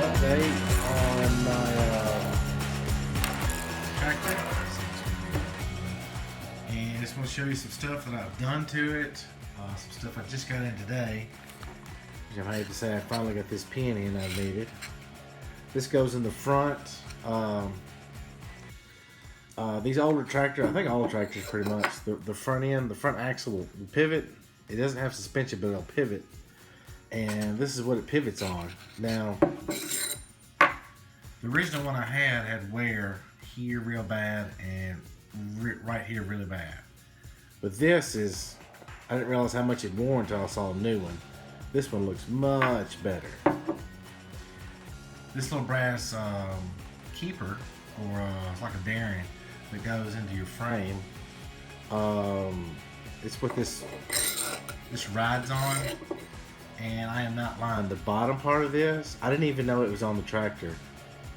Update on my tractor, and I just want to show you some stuff that I've done to it. Some stuff I just got in today. I'm happy to say I finally got this pin in I needed. This goes in the front. These older tractors, I think all tractors pretty much, the front end, the front axle will pivot. It doesn't have suspension, but it'll pivot. And this is what it pivots on. Now, the original one I had wear here real bad and right here really bad. But this is, I didn't realize how much it wore until I saw a new one. This one looks much better. This little brass keeper, or it's like a bearing that goes into your frame. It's what this rides on. And I am not lying. The bottom part of this, I didn't even know it was on the tractor.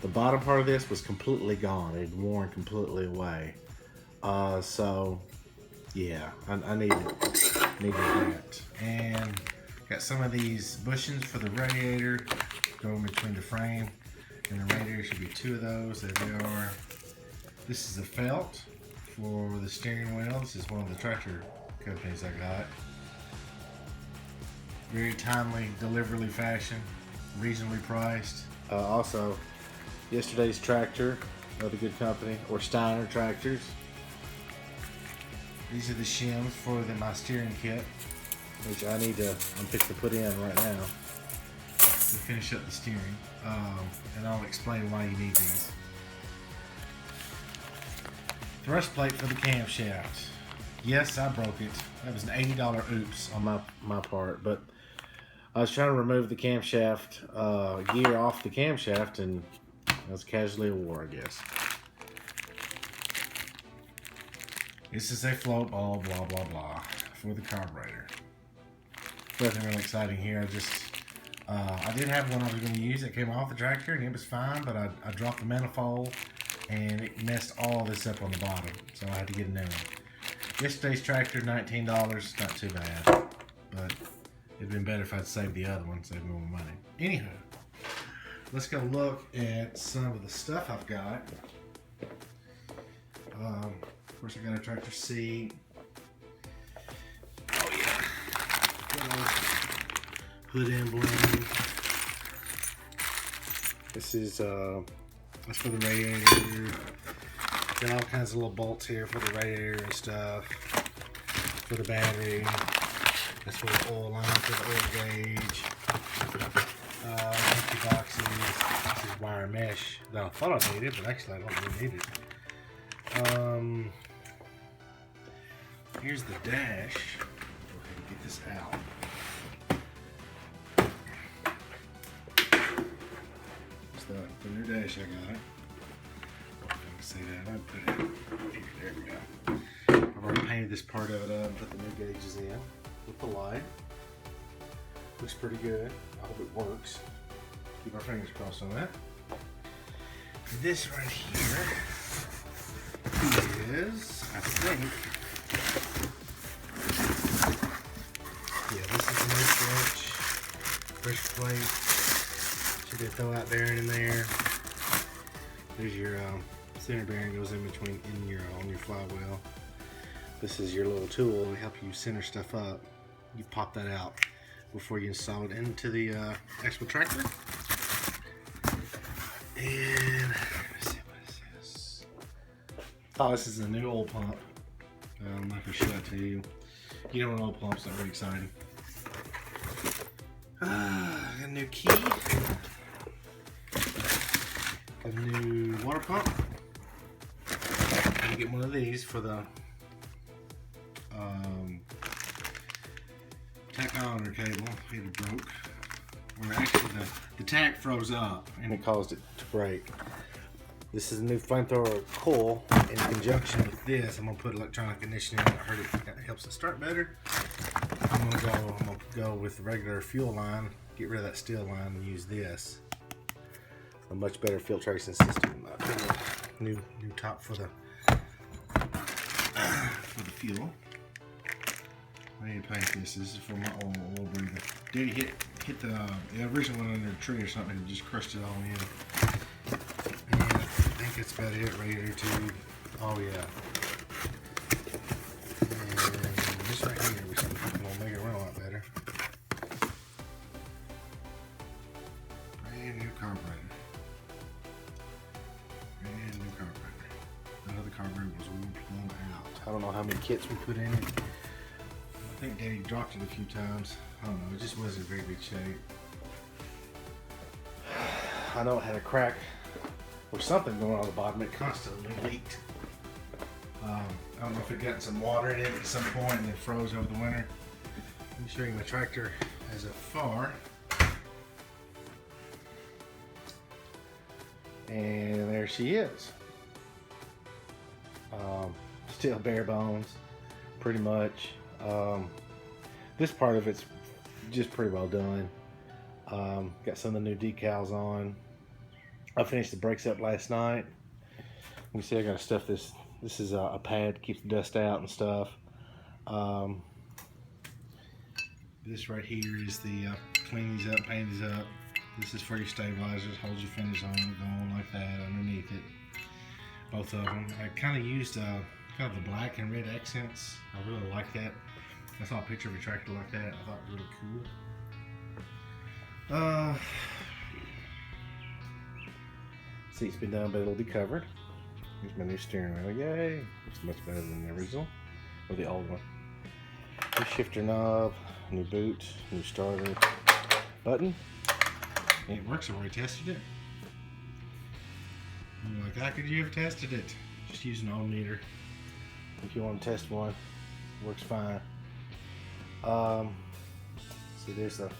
The bottom part of this was completely gone. It had worn completely away. So, yeah, I needed that. And got some of these bushings for the radiator going between the frame and the radiator. Should be two of those. There they are. This is a felt for the steering wheel. This is one of the tractor companies I got. Very timely, delivery fashion, reasonably priced. Also, yesterday's tractor, another good company, or Steiner tractors. These are the shims for my steering kit, which I'm fixing to put in right now to finish up the steering. And I'll explain why you need these. Thrust plate for the camshaft. Yes, I broke it. That was an $80 oops on my part, but I was trying to remove the camshaft gear off the camshaft, and it was casually a war, I guess. This is a float ball, blah, blah, blah, for the carburetor. Nothing really exciting here. I did have one I was going to use that came off the tractor, and it was fine, but I dropped the manifold, and it messed all this up on the bottom, so I had to get a new one. Yesterday's tractor, $19, not too bad, but it'd been better if I'd saved the other one, save more money. Anywho, let's go look at some of the stuff I've got. Of course, I got a tractor seat. Oh yeah, hood emblem. This is that's for the radiator. Got all kinds of little bolts here for the radiator and stuff. For the battery. That's for the oil line, for the oil gauge. Empty boxes. This is wire mesh that I thought I needed, but actually I don't really need it. Here's the dash. Go ahead and get this out. It's the new dash I got. See that? I put it here. There we go. I've already painted this part of it up and put the new gauges in with the light. Looks pretty good. I hope it works. Keep our fingers crossed on that. This right here is, I think, yeah, this is the new switch. Pressure plate. Should be a throw-out bearing in there. There's your center bearing, goes in between on your flywheel. This is your little tool to help you center stuff up. You pop that out before you install it into the actual tractor. And let's see, what is this? Oh, this is a new oil pump. I'm not gonna show that to you. You know, an oil pump's not very exciting. Got a new key. Got a new water pump. I'm gonna get one of these for the tachometer cable. It broke. Or actually the tack froze up and it caused it to break. This is a new flamethrower coil in conjunction with this. I'm gonna put electronic ignition in. I heard it helps it start better. I'm gonna go with the regular fuel line, get rid of that steel line and use this. A much better filtration system in my opinion. new top for the fuel. I need to paint this. This is for my oil breather. Daddy hit the original one under the tree or something and just crushed it all in. And I think that's about it. Radiator tube. Oh yeah. And this right here, we're gonna make it run a lot better. Brand new carburetor. Brand new carburetor. None of the carburetor was blown out. I don't know how many kits we put in it. I think Daddy dropped it a few times. I don't know, it just wasn't in very good shape. I know it had a crack or something going on the bottom. It constantly leaked. I don't know if it got some water in it at some point and it froze over the winter. Let me show you my tractor as a far. And there she is. Still bare bones, pretty much. This part of it's just pretty well done. Got some of the new decals on. I finished the brakes up last night. You can see I gotta stuff this. This is a pad to keep the dust out and stuff. This right here is the clean these up, paint these up. This is for your stabilizers. Hold your fenders on, going like that underneath it. Both of them. I kind of used kind of the black and red accents. I really like that. I saw a picture of a tractor like that. I thought it was really cool. Seat's been done, but it'll be covered. Here's my new steering wheel. Yay! It's much better than the original, or the old one. New shifter knob, new boot, new starter button. And it works. I already tested it. You're like, how could you have tested it? Just use an old meter. If you want to test one, it works fine. See, there's the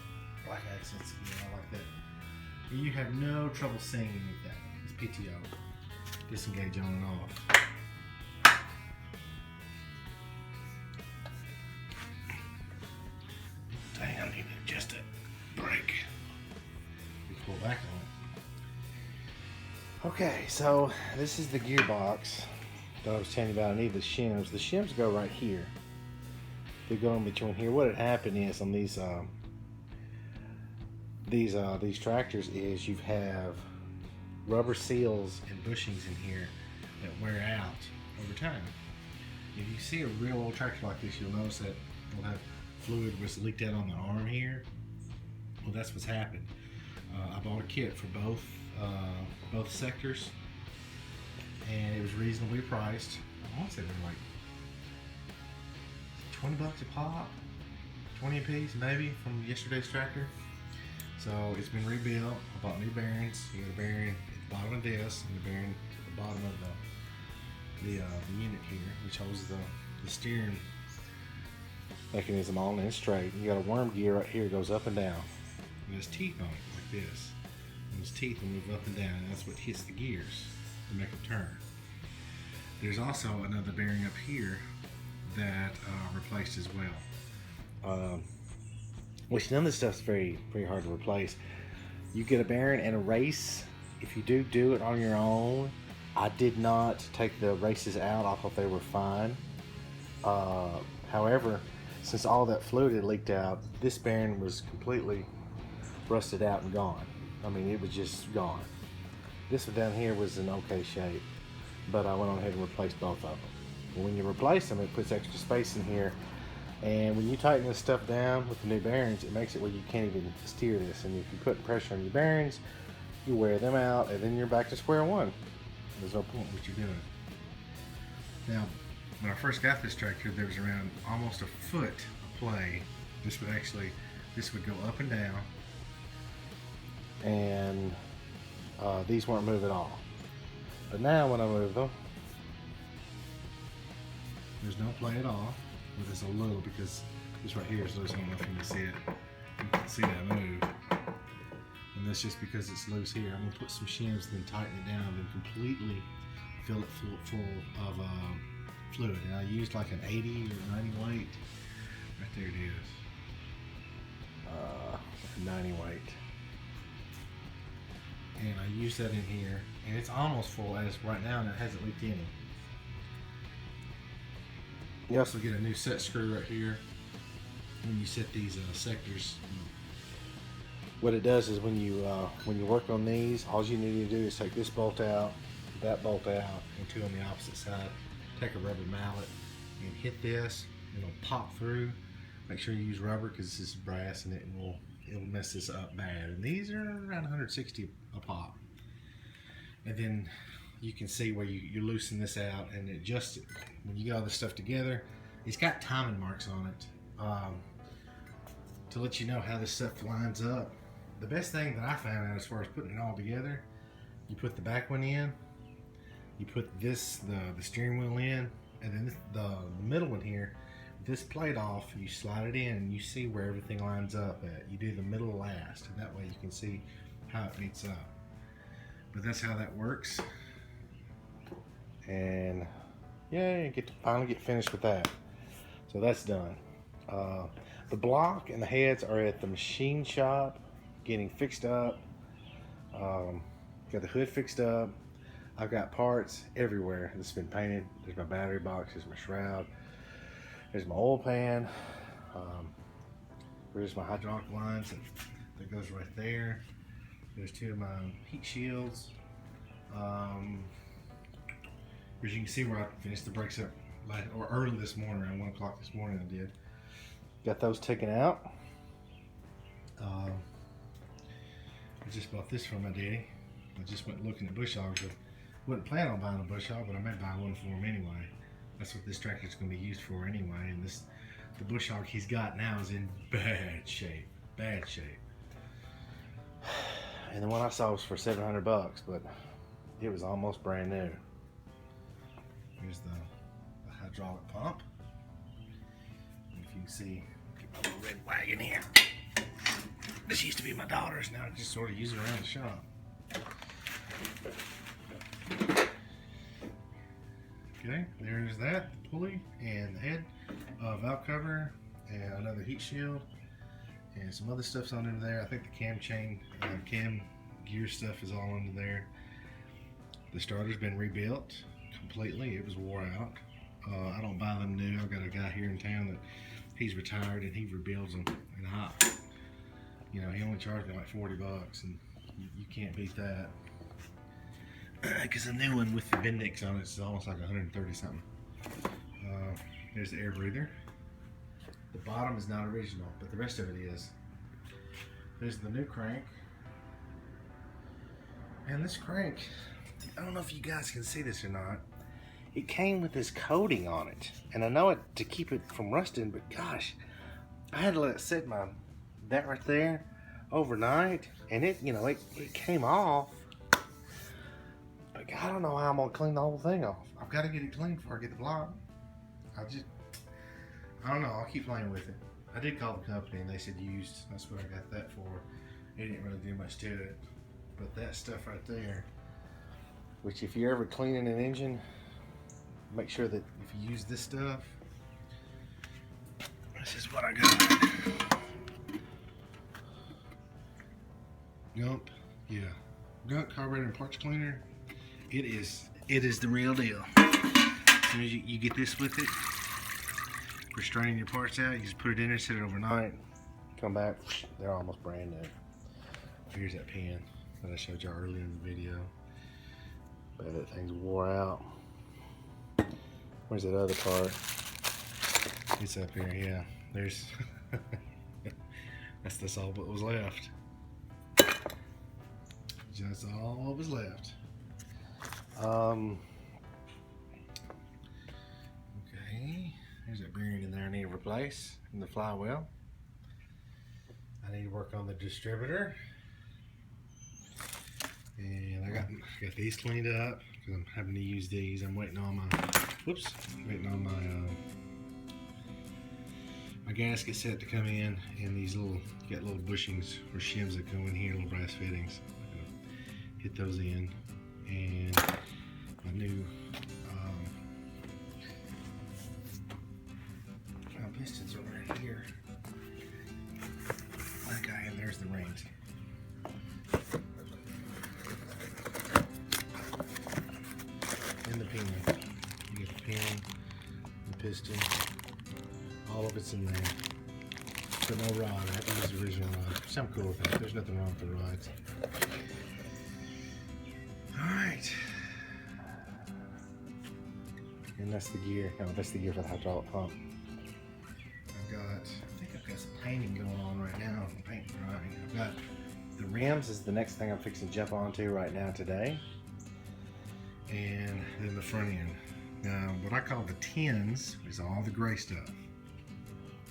black accents again. I like that. You have no trouble seeing anything. It's PTO. Disengage on and off. Dang, I need to adjust that brake. Pull back on it. Okay, so this is the gearbox that I was telling you about. I need the shims. The shims go right here. They go in between here. What had happened is on these tractors is you have rubber seals and bushings in here that wear out over time. If you see a real old tractor like this, you'll notice that it'll have fluid was leaked out on the arm here. Well, that's what's happened. I bought a kit for both sectors, and it was reasonably priced. I want to say they were like $20 a pop, 20 a piece maybe, from yesterday's tractor. So it's been rebuilt. I bought new bearings. You got a bearing at the bottom of this, and a bearing at the bottom of the unit here, which holds the steering mechanism on and straight. You got a worm gear right here, it goes up and down. And there's teeth on it like this. And those teeth will move up and down, and that's what hits the gears to make them turn. There's also another bearing up here that replaced as well. Which none of this stuff's very hard to replace. You get a bearing and a race. If you do it on your own, I did not take the races out. I thought they were fine. However, since all that fluid had leaked out, this bearing was completely rusted out and gone. I mean, it was just gone. This one down here was in okay shape, but I went on ahead and replaced both of them. And when you replace them, it puts extra space in here. And when you tighten this stuff down with the new bearings, it makes it where you can't even steer this. And if you put pressure on your bearings, you wear them out, and then you're back to square one. There's no point in what you're doing. Now, when I first got this tractor, there was around almost a foot of play. This would go up and down, and these weren't moving at all. But now when I move them, there's no play at all. But there's a little, because this right here is loose. I don't know if you can see it. You can see that move. And that's just because it's loose here. I'm going to put some shims, then tighten it down, then completely fill it full of fluid. And I used like an 80 or 90 weight. Right there it is. 90 weight. And I use that in here, and it's almost full as right now, and it hasn't leaked any. You also get a new set screw right here when you set these sectors. What it does is when you work on these, all you need to do is take this bolt out, that bolt out, and two on the opposite side. Take a rubber mallet and hit this. It'll pop through. Make sure you use rubber because this is brass and it'll mess this up bad. And these are around 160 a pop. And then you can see where you loosen this out, and it just, when you get all this stuff together, it's got timing marks on it to let you know how this stuff lines up. The best thing that I found out as far as putting it all together, you put the back one in, you put this, the steering wheel in, and then the middle one here, this plate off, you slide it in and you see where everything lines up at. You do the middle last, and that way you can see how it meets up. But that's how that works. And yeah, you get to finally get finished with that. So that's done. The block and the heads are at the machine shop getting fixed up. Got the hood fixed up. I've got parts everywhere that's been painted. There's my battery box, there's my shroud, there's my oil pan, there's my hydraulic lines that goes right there. There's two of my heat shields. As you can see where I finished the brakes up early this morning, around 1 o'clock this morning I did. Got those taken out. I just bought this from my daddy. I just went looking at bush hogs. I wasn't planning on buying a bush hog, but I might buy one for him anyway. That's what this tractor is going to be used for anyway. And the bush hog he's got now is in bad shape. Bad shape. And the one I saw was for $700, but it was almost brand new. Here's the hydraulic pump. And if you can see, get my little red wagon here. This used to be my daughter's, now I just sort of use it around the shop. Okay, there's that, the pulley and the head, valve cover, and another heat shield, and some other stuff's on under there. I think the cam chain, cam gear stuff is all under there. The starter's been rebuilt completely. It was wore out. I don't buy them new. I've got a guy here in town that he's retired and he rebuilds them. And you know, he only charged me like $40, and you can't beat that. Because the new one with the Bendix on it is almost like 130 something. There's the air breather. The bottom is not original, but the rest of it is. There's the new crank. And this crank, I don't know if you guys can see this or not. It came with this coating on it. And I know it to keep it from rusting, but gosh, I had to let it sit that right there overnight. And it, you know, it came off. But I don't know how I'm gonna clean the whole thing off. I've got to get it clean before I get the block. I don't know, I'll keep playing with it. I did call the company and they said used. That's what I got that for. It didn't really do much to it. But that stuff right there, which if you're ever cleaning an engine, make sure that if you use this stuff, this is what I got. Gump, yeah. Gump carburetor and parts cleaner. It is the real deal. As soon as you get this with it, for straining your parts out, you just put it in there, set it overnight, come back, they're almost brand new. Here's that pin that I showed you earlier in the video. But that thing's wore out. Where's that other part? It's up here, yeah. There's that's all what was left. Just all what was left. Okay, there's that bearing in there I need to replace in the flywheel. I need to work on the distributor. And I got these cleaned up because I'm having to use these. I'm waiting on my gasket set to come in, and these got little bushings or shims that go in here, little brass fittings. I'm gonna hit those in, and my new pistons are right here. That guy, and there's the rings. pin, the piston, all of it's in there. But no rod. I have to use the original rod. So I'm cool with that. There's nothing wrong with the rods. Alright. And that's the gear. No, that's the gear for the hydraulic pump. I think I've got some painting going on right now. I'm painting drying. I've got the rims is the next thing I'm fixing to jump onto right now today. And then the front end. Now, what I call the tins is all the gray stuff.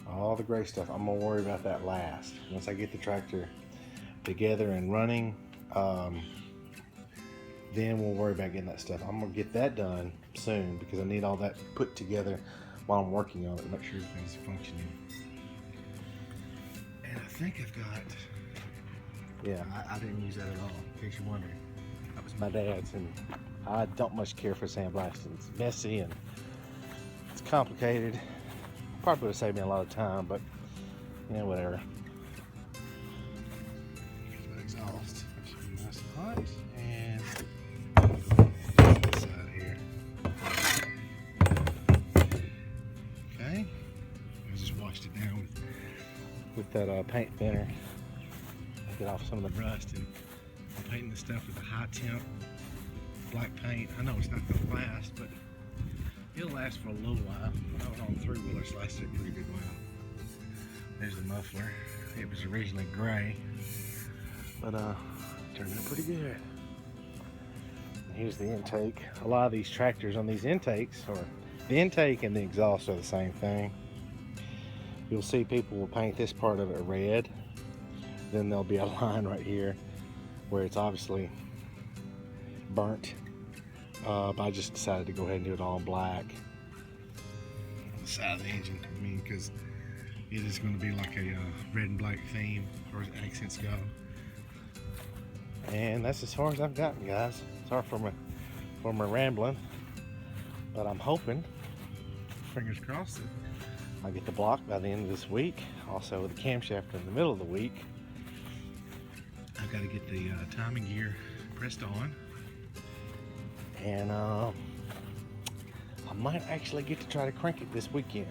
All the gray stuff. I'm gonna worry about that last. Once I get the tractor together and running, then we'll worry about getting that stuff. I'm gonna get that done soon because I need all that put together while I'm working on it to make sure everything's functioning. And I think I've got, yeah, I didn't use that at all, in case you're wondering. That was my dad's, and I don't much care for sandblasting. It's messy and it's complicated. Probably would have saved me a lot of time, but you know, whatever. Here's my exhaust. Should be nice and hot. And this side here. Okay. I just washed it down with that paint thinner. Get off some of the rust, and I'm painting the stuff with a high temp black paint. I know it's not going to last, but it'll last for a little while. When I was on three-wheelers, lasted a pretty good while. There's the muffler. It was originally gray, but turned out pretty good. Here's the intake. A lot of these tractors on these intakes, or the intake and the exhaust are the same thing. You'll see people will paint this part of it red. Then there'll be a line right here where it's obviously burnt. But I just decided to go ahead and do it all black on the side of the engine. I mean, because it is going to be like a red and black theme as far as accents go. And that's as far as I've gotten, guys. Sorry for my rambling, but I'm hoping, fingers crossed, that I'll get the block by the end of this week. Also, with the camshaft in the middle of the week. I've got to get the timing gear pressed on. And I might actually get to try to crank it this weekend.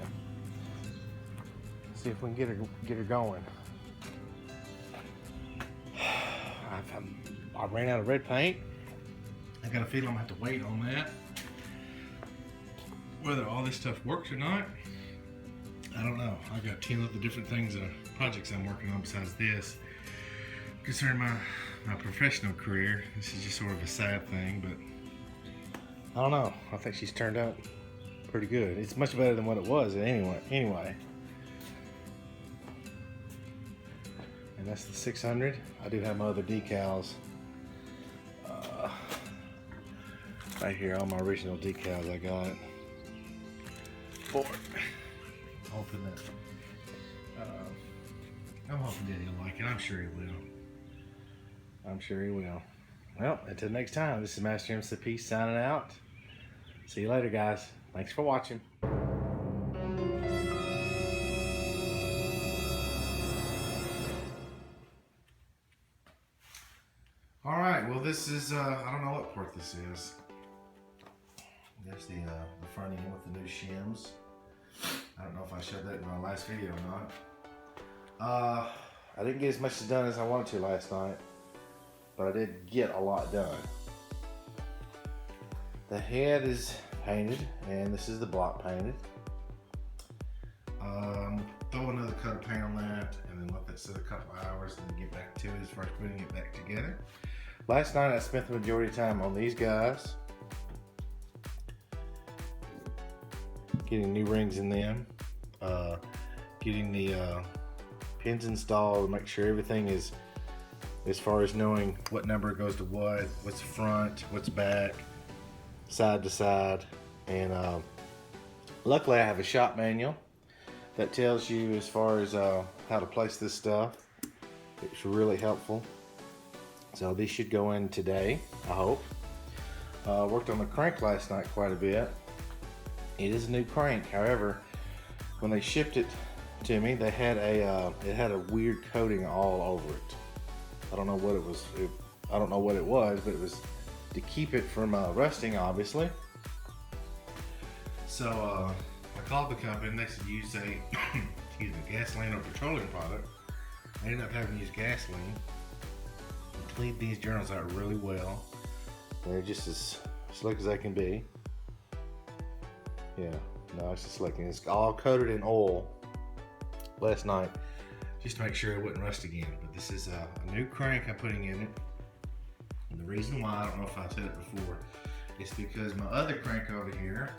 See if we can get her going. I ran out of red paint. I got a feeling I'm gonna have to wait on that. Whether all this stuff works or not, I don't know. I've got 10 other different things, projects I'm working on besides this. Concerning my professional career, this is just sort of a sad thing, but I don't know. I think she's turned out pretty good. It's much better than what it was anyway. And that's the 600. I do have my other decals right here. All my original decals I got for it. Hoping that I'm hoping Daddy will like it. I'm sure he will. I'm sure he will. Well, until next time, this is Master MCP signing out. See you later, guys. Thanks for watching. Alright, well this is, I don't know what part this is. There's the front end with the new shims. I don't know if I showed that in my last video or not. I didn't get as much done as I wanted to last night, but I did get a lot done. The head is painted, and this is the block painted. Throw another coat of paint on that, and then let that sit a couple hours, and then get back to it as far as putting it back together. Last night I spent the majority of time on these guys, getting new rings in them, getting the pins installed, make sure everything is, as far as knowing what number goes to what's front, what's back, side to side. And luckily I have a shop manual that tells you as far as how to place this stuff. It's really helpful. So these should go in today, I hope. Worked on the crank last night quite a bit. It is a new crank. However, when they shipped it to me, they had it had a weird coating all over it. I don't know what it was. I don't know what it was, but it was to keep it from rusting, obviously. So I called the company and they said use a excuse me, gasoline or petroleum product. I ended up having to use gasoline. I cleaned these journals out really well. They're just as slick as they can be. Yeah, nice and slick. And it's all coated in oil last night just to make sure it wouldn't rust again. But this is a new crank I'm putting in it. And the reason why, I don't know if I said it before, is because my other crank over here,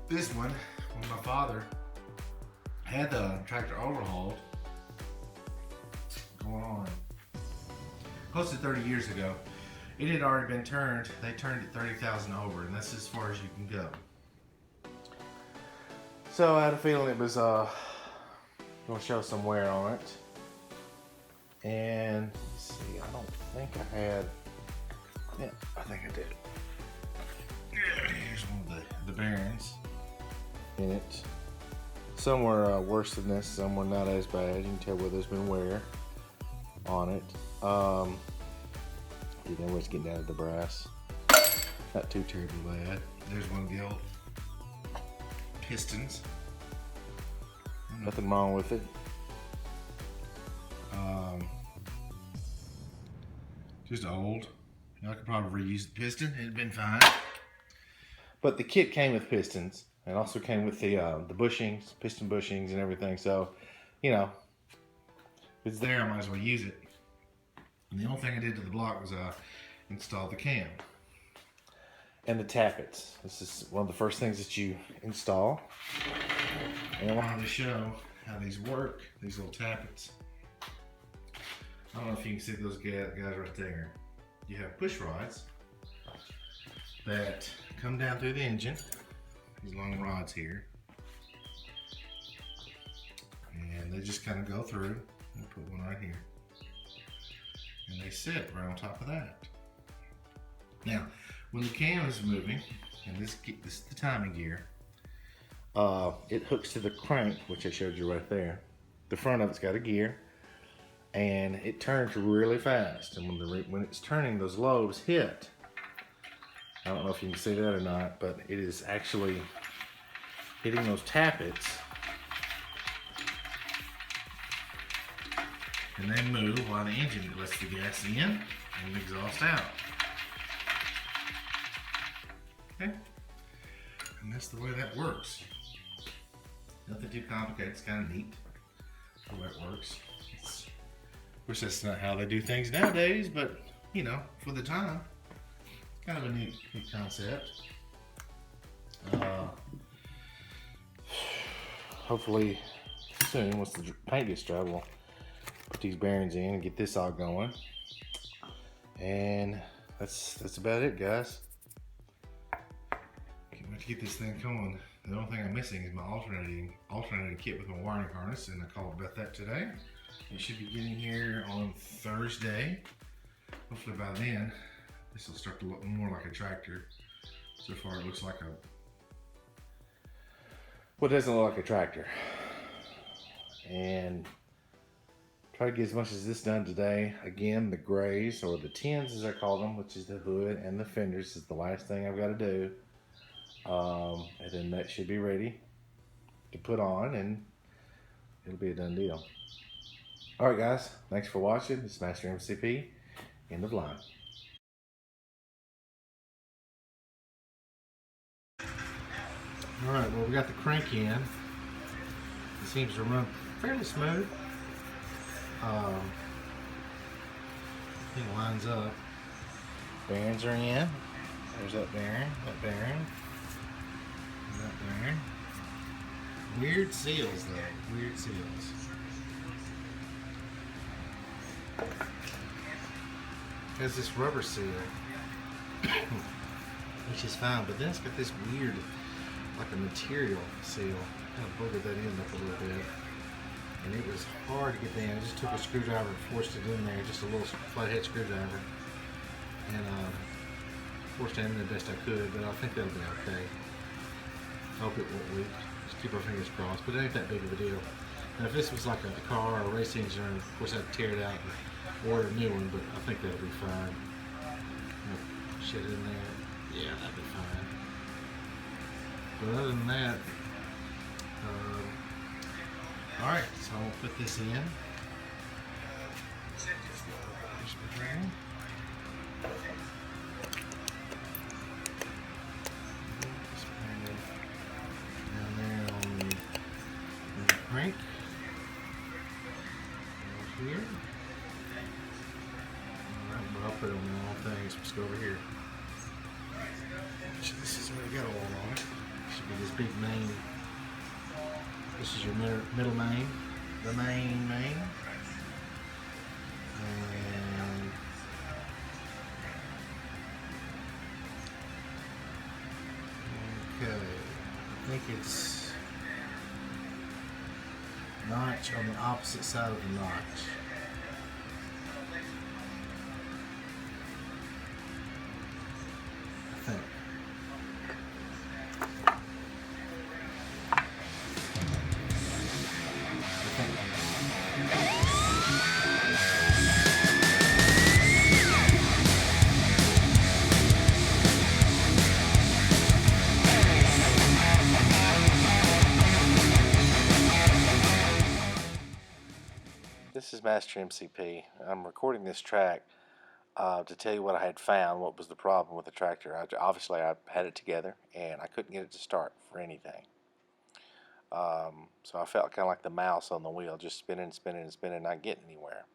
this one, when my father had the tractor overhauled, going on close to 30 years ago, it had already been turned. They turned it 30,000 over, and that's as far as you can go. So I had a feeling it was going to show some wear on it. And let's see, I don't think I had. Yeah, I think I did. Here's one of the bearings in it. Some were worse than this, some were not as bad. You can tell where there's been wear on it. Then we're just getting down to the brass. Not too terribly bad. There's one of the old pistons. Nothing wrong with it. Just old. I could probably reuse the piston. It'd been fine. But the kit came with pistons, and also came with the bushings, piston bushings, and everything. So, you know, if it's there, I might as well use it. And the only thing I did to the block was install the cam and the tappets. This is one of the first things that you install. And I wanted to show how these work, these little tappets. I don't know if you can see those guys right there. You have push rods that come down through the engine, these long rods here. And they just kind of go through. I'll put one right here. And they sit right on top of that. Now, when the cam is moving, and this is the timing gear, it hooks to the crank, which I showed you right there. The front of it's got a gear, and it turns really fast. And when it's turning, those lobes hit. I don't know if you can see that or not, but it is actually hitting those tappets. And they move while the engine lets the gas in and the exhaust out. Okay? And that's the way that works. Nothing too complicated, it's kind of neat the way it works. Of course, that's not how they do things nowadays, but you know, for the time, it's kind of a neat concept. Hopefully soon, once the paint gets dry, we'll put these bearings in and get this all going. And that's about it, guys. Can't wait to get this thing going. The only thing I'm missing is my alternating kit with my wiring harness, and I called about that today. It should be getting here on Thursday. Hopefully by then, this will start to look more like a tractor. So far it looks like well, it doesn't look like a tractor. And try to get as much as this done today. Again, the grays, or the tins as I call them, which is the hood and the fenders, is the last thing I've got to do. And then that should be ready to put on, and it'll be a done deal. Alright guys, thanks for watching. This is Master MCP, end of line. Alright, well, we got the crank in. It seems to run fairly smooth. It lines up. Bearings are in. There's that bearing, and that bearing. Weird seals though, weird seals. Has this rubber seal, which is fine, but then it's got this weird, like a material seal. Kind of boogered that end up a little bit. And it was hard to get down. I just took a screwdriver and forced it in there, just a little flathead screwdriver. And forced it in the best I could, but I think that'll be okay. I hope it won't leak. Just keep our fingers crossed, but it ain't that big of a deal. Now if this was like a car or a race engine, of course I'd tear it out and order a new one, but I think that'll be fine. Shit in there. Yeah, that'd be fine. But other than that, alright, so I'll put this in. Down there on the crank. Here. Alright, but I'll put it on the wrong things. Let's go over here. This is already got oil on it. Should be this big main. This is your middle main. The main. And okay, I think it's notch on the opposite side of the notch. I think. This is Master MCP. I'm recording this track to tell you what I had found, what was the problem with the tractor. Obviously, I had it together, and I couldn't get it to start for anything. So I felt kind of like the mouse on the wheel, just spinning, not getting anywhere.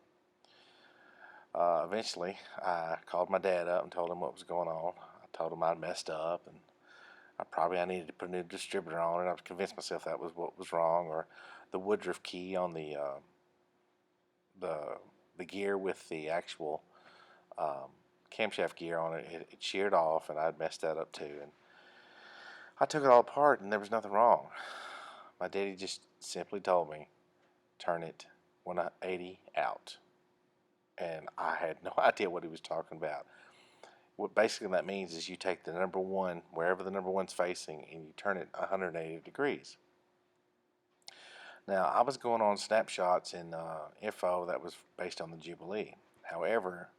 Eventually, I called my dad up and told him what was going on. I told him I'd messed up, and I needed to put a new distributor on it. I was convinced myself that was what was wrong, or the Woodruff key on the gear with the actual camshaft gear on it, it sheared off, and I'd messed that up too. And I took it all apart, and there was nothing wrong. My daddy just simply told me, turn it 180 out. And I had no idea what he was talking about. What basically that means is you take the number one, wherever the number one's facing, and you turn it 180 degrees. Now, I was going on snapshots in info that was based on the Jubilee. However,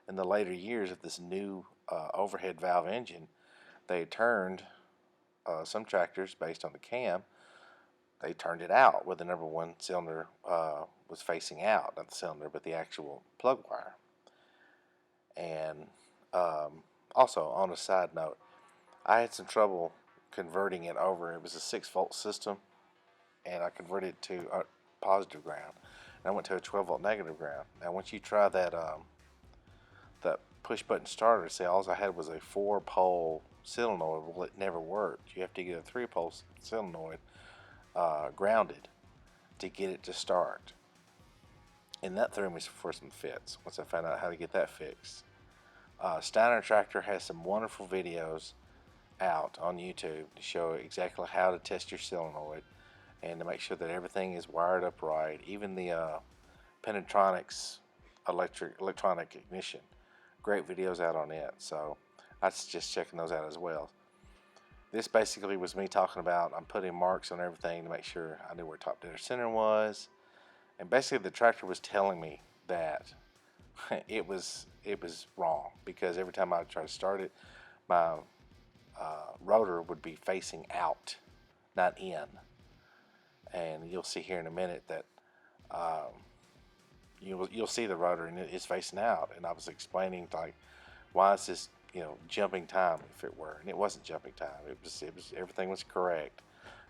in the later years of this new overhead valve engine, they turned some tractors based on the cam. They turned it out where the number one cylinder was facing out, not the cylinder, but the actual plug wire. And also, on a side note, I had some trouble converting it over. It was a 6-volt system, and I converted it to positive ground. And I went to a 12-volt negative ground. Now, once you try that that push-button starter, see, all I had was a 4-pole solenoid. Well, it never worked. You have to get a 3-pole solenoid grounded to get it to start. And that threw me for some fits once I found out how to get that fixed. Steiner Tractor has some wonderful videos out on YouTube to show exactly how to test your solenoid and to make sure that everything is wired up right. Even the Pentatronix electronic ignition. Great videos out on it. So I suggest checking those out as well. This basically was me talking about, I'm putting marks on everything to make sure I knew where top dead center was. And basically the tractor was telling me that it was wrong, because every time I tried to start it, my rotor would be facing out, not in. And you'll see here in a minute that you'll see the rotor and it's facing out. And I was explaining, like, why is this jumping time, if it were, and it wasn't jumping time. It was everything was correct.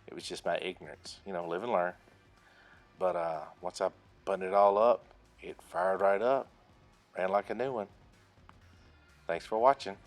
It was just my ignorance, live and learn. But once I buttoned it all up, it fired right up, ran like a new one. Thanks for watching.